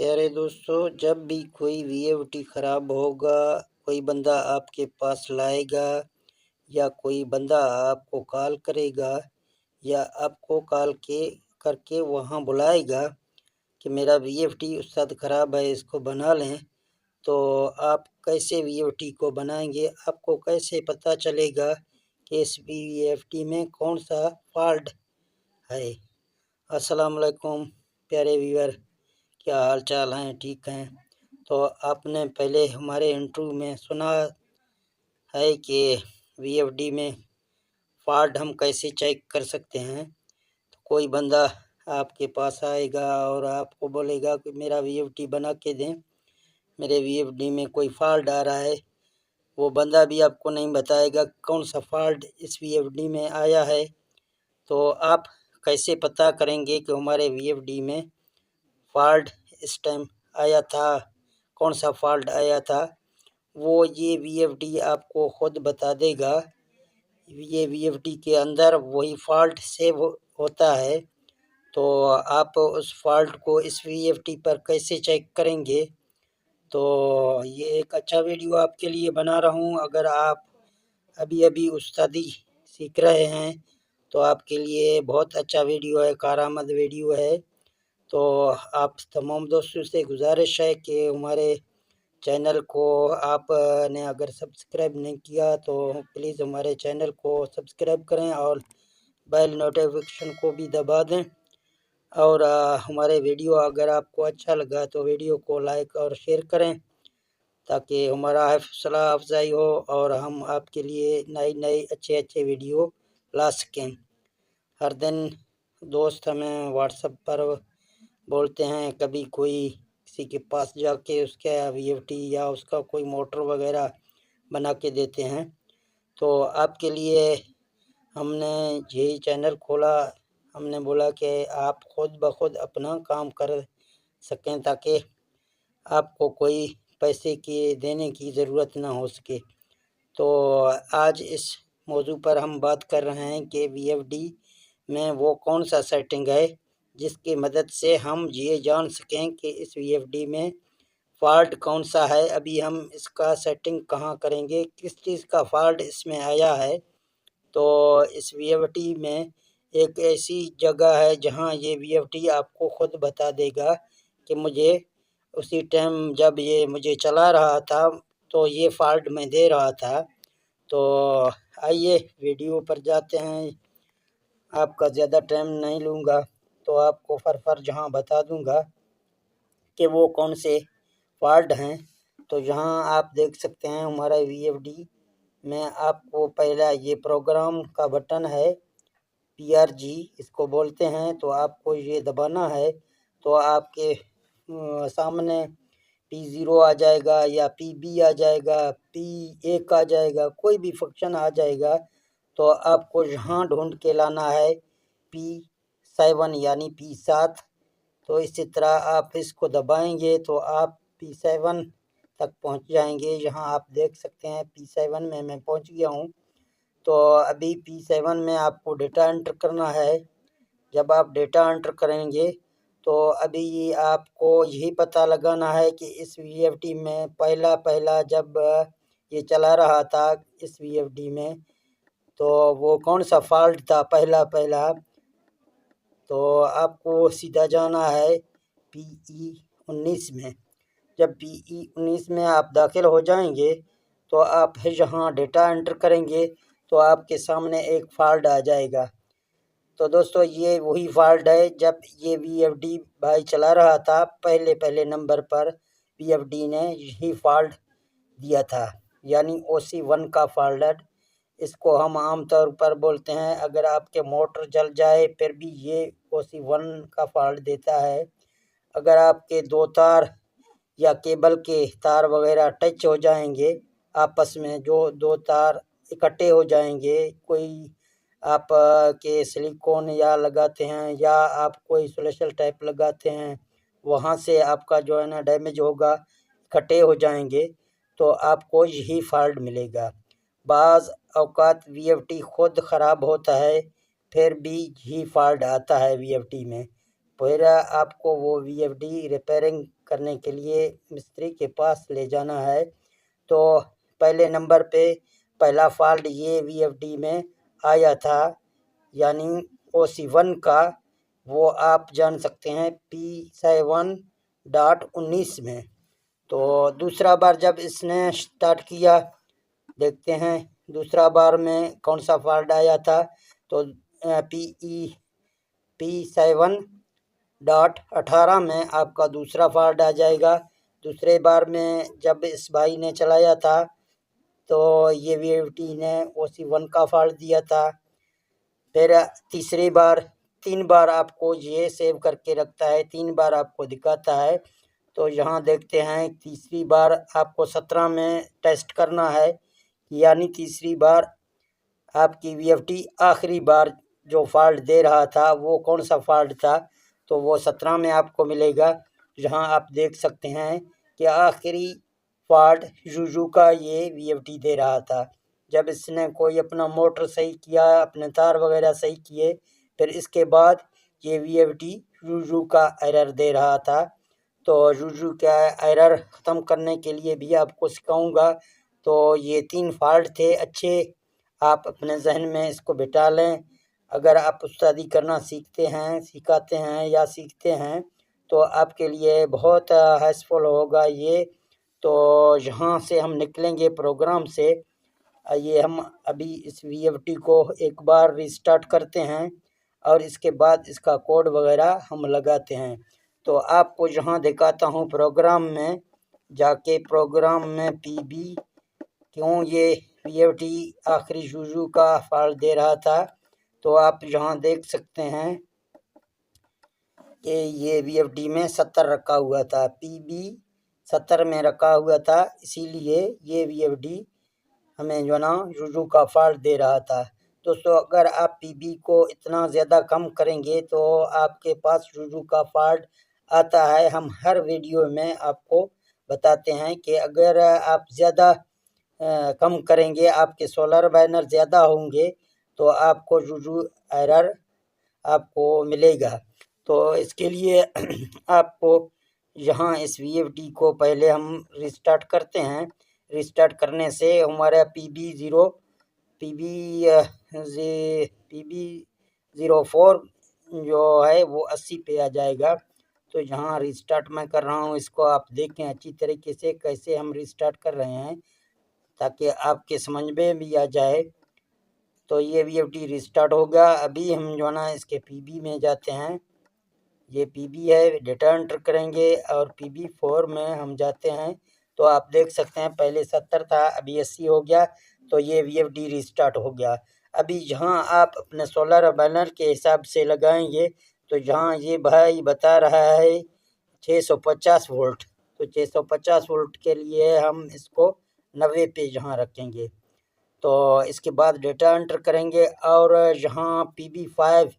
प्यारे दोस्तों, जब भी कोई वीएवटी ख़राब होगा, कोई बंदा आपके पास लाएगा या कोई बंदा आपको कॉल करेगा या आपको कॉल के करके वहाँ बुलाएगा कि मेरा वीएवटी उस्ताद ख़राब है, इसको बना लें। तो आप कैसे वीएवटी को बनाएंगे? आपको कैसे पता चलेगा कि इस वीएवटी में कौन-सा फ़ॉल्ट है? अस्सलाम वालेकुम प्यारे व्यूअर, क्या हाल चाल हैं? ठीक हैं? तो आपने पहले हमारे इंटरव्यू में सुना है कि वीएफडी में फ़ॉल्ट हम कैसे चेक कर सकते हैं। तो कोई बंदा आपके पास आएगा और आपको बोलेगा कि मेरा वीएफडी बना के दें, मेरे वीएफडी में कोई फ़ॉल्ट आ रहा है। वो बंदा भी आपको नहीं बताएगा कौन सा फ़ॉल्ट इस वीएफडी में आया है। तो आप कैसे पता करेंगे कि हमारे वीएफडी में फ़ॉल्ट इस टाइम आया था, कौन सा फ़ॉल्ट आया था? वो ये वीएफडी आपको खुद बता देगा। ये वीएफडी के अंदर वही फ़ॉल्ट सेव होता है। तो आप उस फ़ॉल्ट को इस वीएफडी पर कैसे चेक करेंगे? तो ये एक अच्छा वीडियो आपके लिए बना रहा हूँ। अगर आप अभी उस्तादी सीख रहे हैं तो आपके लिए बहुत अच्छा वीडियो है, कारआमद वीडियो है। तो आप तमाम दोस्तों से गुजारिश है कि हमारे चैनल को आपने अगर सब्सक्राइब नहीं किया तो प्लीज़ हमारे चैनल को सब्सक्राइब करें और बेल नोटिफिकेशन को भी दबा दें। और हमारे वीडियो अगर आपको अच्छा लगा तो वीडियो को लाइक और शेयर करें ताकि हमारा हौसला अफजाई हो और हम आपके लिए नई अच्छे वीडियो ला सकें। हर दिन दोस्त हमें व्हाट्सएप पर बोलते हैं, कभी कोई किसी के पास जाके उसका वीएफटी या उसका कोई मोटर वगैरह बना के देते हैं। तो आपके लिए हमने यही चैनल खोला। हमने बोला कि आप खुद ब खुद अपना काम कर सकें ताकि आपको कोई पैसे की देने की ज़रूरत ना हो सके। तो आज इस मौजू पर हम बात कर रहे हैं कि वीएफडी में वो कौन सा सेटिंग है जिसकी मदद से हम ये जान सकें कि इस वीएफडी में फ़ॉल्ट कौन सा है। अभी हम इसका सेटिंग कहाँ करेंगे, किस चीज़ का फ़ॉल्ट इसमें आया है। तो इस वीएफडी में एक ऐसी जगह है जहाँ ये वीएफडी आपको खुद बता देगा कि मुझे उसी टाइम जब ये मुझे चला रहा था तो ये फ़ॉल्ट मैं दे रहा था। तो आइए वीडियो पर जाते हैं। आपका ज़्यादा टाइम नहीं लूँगा तो आपको फर जहाँ बता दूँगा कि वो कौन से फ़ॉल्ट हैं। तो यहाँ आप देख सकते हैं हमारा वीएफडी में आपको पहला ये प्रोग्राम का बटन है, पीआरजी इसको बोलते हैं। तो आपको ये दबाना है तो आपके सामने P0 आ जाएगा या PB आ जाएगा, P1 आ जाएगा, कोई भी फंक्शन आ जाएगा। तो आपको यहाँ ढूंढ के लाना है P7 यानी P7। तो इसी तरह आप इसको दबाएंगे तो आप P7 तक पहुंच जाएंगे। यहाँ आप देख सकते हैं P7 में मैं पहुंच गया हूँ। तो अभी P7 में आपको डेटा एंटर करना है। जब आप डेटा एंटर करेंगे तो अभी आपको यही पता लगाना है कि इस वीएफडी में पहला जब ये चला रहा था इस वीएफडी में तो वो कौन सा फ़ॉल्ट था पहला। तो आपको सीधा जाना है PE19 में। जब PE19 में आप दाखिल हो जाएंगे तो आप यहाँ डेटा एंटर करेंगे तो आपके सामने एक फ़ॉल्ट आ जाएगा। तो दोस्तों ये वही फ़ॉल्ट है जब ये वीएफडी भाई चला रहा था पहले नंबर पर वीएफडी ने यही फ़ॉल्ट दिया था, यानी OC1 का फ़ॉल्ट। इसको हम आम तौर पर बोलते हैं। अगर आपके मोटर जल जाए फिर भी ये OC1 का फ़ॉल्ट देता है। अगर आपके दो तार या केबल के तार वगैरह टच हो जाएंगे आपस में, जो दो तार इकट्ठे हो जाएंगे, कोई आप के सिलिकॉन या लगाते हैं या आप कोई सोल्यूशन टाइप लगाते हैं, वहाँ से आपका जो है ना डैमेज होगा, इकट्ठे हो जाएंगे तो आपको यही फ़ॉल्ट मिलेगा। बाज़ औक़ात वीएफडी खुद ख़राब होता है फिर भी यही फ़ॉल्ट आता है वीएफडी में। फिर आपको वो वीएफडी रिपेयरिंग करने के लिए मिस्त्री के पास ले जाना है। तो पहले नंबर पे पहला फॉल्ट ये वीएफडी में आया था, यानी OC1 का, वो आप जान सकते हैं P7.19 में। तो दूसरा बार जब इसने स्टार्ट किया, देखते हैं दूसरा बार में कौन सा फॉल्ट आया था। तो P7.18 में आपका दूसरा फॉल्ट आ जाएगा। दूसरे बार में जब इस भाई ने चलाया था तो ये वीएफडी ने OC1 का फॉल्ट दिया था। फिर तीसरी बार, 3 बार आपको ये सेव करके रखता है, 3 बार आपको दिखाता है। तो यहाँ देखते हैं तीसरी बार आपको 17 में टेस्ट करना है, यानी तीसरी बार आपकी वीएफडी आखिरी बार जो फॉल्ट दे रहा था वो कौन सा फॉल्ट था, तो वो 17 में आपको मिलेगा। जहाँ आप देख सकते हैं कि आखिरी फॉल्ट यूजू का ये वीएफडी दे रहा था। जब इसने कोई अपना मोटर सही किया, अपने तार वगैरह सही किए, फिर इसके बाद ये वीएफडी यूजू का एरर दे रहा था। तो यूजू का एरर ख़त्म करने के लिए भी आपको सिखाऊंगा। तो ये 3 फॉल्ट थे अच्छे, आप अपने जहन में इसको बिठा लें। अगर आप उस्तादी करना सीखते हैं, सिखाते हैं या सीखते हैं तो आपके लिए बहुत हेल्पफुल होगा ये। तो यहाँ से हम निकलेंगे प्रोग्राम से। ये हम अभी इस वीएफडी को एक बार रिस्टार्ट करते हैं और इसके बाद इसका कोड वगैरह हम लगाते हैं। तो आपको यहाँ दिखाता हूँ प्रोग्राम में जाके, प्रोग्राम में पीबी क्यों ये वीएफडी आखिरी यूजू का फॉल्ट दे रहा था। तो आप यहाँ देख सकते हैं कि ये वीएफडी में 70 रखा हुआ था, पीबी 70 में रखा हुआ था, इसीलिए ये वीएफडी हमें जो ना यूजू का फॉल्ट दे रहा था। दोस्तों, अगर आप पीबी को इतना ज़्यादा कम करेंगे तो आपके पास यूजू का फॉल्ट आता है। हम हर वीडियो में आपको बताते हैं कि अगर आप ज़्यादा कम करेंगे, आपके सोलर बैनर ज़्यादा होंगे तो आपको यूजू एरर आपको मिलेगा। तो इसके लिए आपको यहाँ इस वीएफडी को पहले हम रिस्टार्ट करते हैं। रिस्टार्ट करने से हमारा PB04 जो है वो 80 पे आ जाएगा। तो यहाँ रिस्टार्ट मैं कर रहा हूँ, इसको आप देखें अच्छी तरीके से कैसे हम रिस्टार्ट कर रहे हैं ताकि आपके समझ में भी आ जाए। तो ये वीएफडी रिस्टार्ट होगा। अभी हम जो ना इसके पीबी में जाते हैं, ये पीबी है, डेटा एंटर करेंगे और PB4 में हम जाते हैं। तो आप देख सकते हैं पहले 70 था, अभी 80 हो गया। तो ये वीएफडी रिस्टार्ट हो गया। अभी यहाँ आप अपने सोलर पैनल के हिसाब से लगाएंगे तो यहाँ ये भाई बता रहा है 650 वोल्ट। तो 650 वोल्ट के लिए हम इसको 90 पे यहाँ रखेंगे। तो इसके बाद डेटा एंटर करेंगे और यहाँ PB5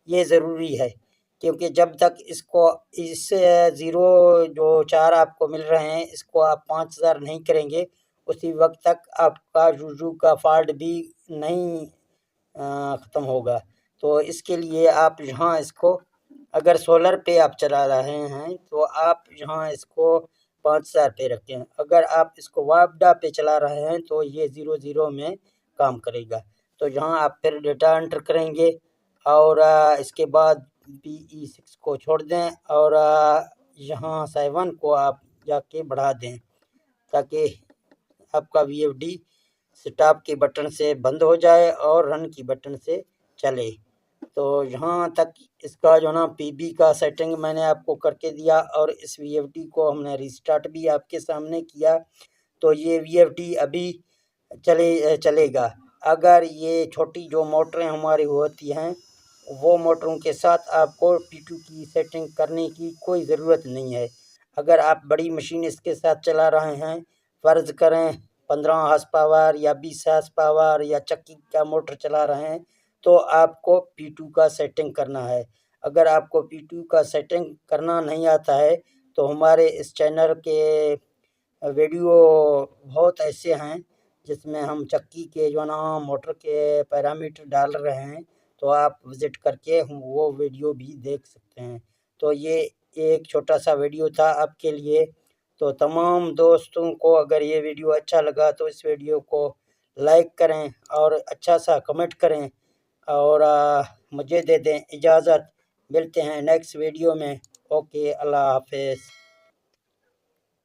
ये ज़रूरी है, क्योंकि जब तक इसको इस 0 जो 4 आपको मिल रहे हैं इसको आप 5000 नहीं करेंगे, उसी वक्त तक आपका यूजू का फॉल्ट भी नहीं ख़त्म होगा। तो इसके लिए आप यहाँ इसको, अगर सोलर पे आप चला रहे हैं तो आप यहाँ इसको 5000 पे रखें। अगर आप इसको वापडा पे चला रहे हैं तो ये 00 में काम करेगा। तो यहाँ आप फिर डेटा एंटर करेंगे और इसके बाद PE6 को छोड़ दें और यहाँ 7 को आप जाके बढ़ा दें ताकि आपका वीएफडी स्टॉप के बटन से बंद हो जाए और रन की बटन से चले। तो यहाँ तक इसका जो ना पीबी का सेटिंग मैंने आपको करके दिया और इस वीएफडी को हमने रिस्टार्ट भी आपके सामने किया। तो ये वीएफडी अभी चलेगा। अगर ये छोटी जो मोटरें हमारी होती हैं वो मोटरों के साथ आपको P2 की सेटिंग करने की कोई ज़रूरत नहीं है। अगर आप बड़ी मशीन इसके साथ चला रहे हैं, फ़र्ज़ करें 15 हॉर्स पावर या 20 हॉर्स पावर या चक्की का मोटर चला रहे हैं, तो आपको P2 का सेटिंग करना है। अगर आपको P2 का सेटिंग करना नहीं आता है तो हमारे इस चैनल के वीडियो बहुत ऐसे हैं जिसमें हम चक्की के जो ना मोटर के पैरामीटर डाल रहे हैं, तो आप विज़िट करके वो वीडियो भी देख सकते हैं। तो ये एक छोटा सा वीडियो था आपके लिए। तो तमाम दोस्तों को अगर ये वीडियो अच्छा लगा तो इस वीडियो को लाइक करें और अच्छा सा कमेंट करें और मुझे दे दें इजाज़त। मिलते हैं नेक्स्ट वीडियो में। ओके, अल्लाह हाफिज़।